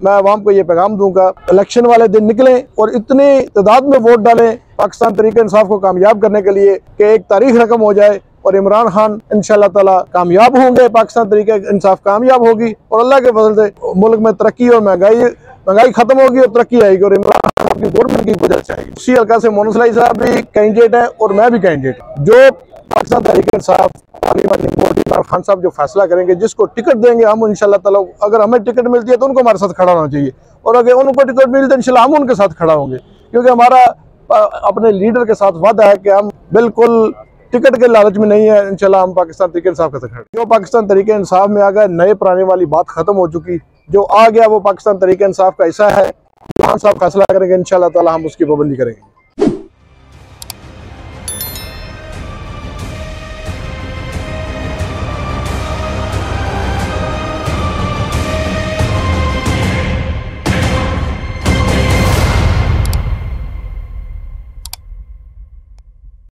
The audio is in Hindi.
मैं आवाम को ये पैगाम दूंगा, इलेक्शन वाले दिन निकलें और इतनी तादाद में वोट डालें पाकिस्तान तहरीक इंसाफ को कामयाब करने के लिए कि एक तारीख रकम हो जाए और इमरान खान इंशाल्लाह ताला कामयाब होंगे, पाकिस्तान तहरीक इंसाफ कामयाब होगी और अल्लाह के फजल से मुल्क में तरक्की और महंगाई खत्म होगी और तरक्की आएगी और इमरान खान की गवर्नमेंट की वजह से आएगी। उसी हल्का से मोहन सलाई साहब भी कैंडिडेट है और मैं भी कैंडिडेट। जो पाकिस्तान तहरीक इंसाफ इमरान खान साहब जो फैसला करेंगे, जिसको टिकट देंगे हम इंशाल्लाह ताला, अगर हमें टिकट मिलती है तो उनको हमारे साथ खड़ा होना चाहिए और अगर उनको टिकट मिलती है इंशाल्लाह हम उनके साथ खड़ा होंगे, क्योंकि हमारा अपने लीडर के साथ वादा है कि हम बिल्कुल टिकट के लालच में नहीं है। इंशाल्लाह हम पाकिस्तान तहरीक इंसाफ के साथ खड़े। जो पाकिस्तान तहरीक इंसाफ में आ गया, नए पुराने वाली बात खत्म हो चुकी, जो आ गया वो पाकिस्तान तहरीक इंसाफ का हिस्सा है। खान साहब फैसला करेंगे इंशाल्लाह ताला हम उसकी पाबंदी करेंगे।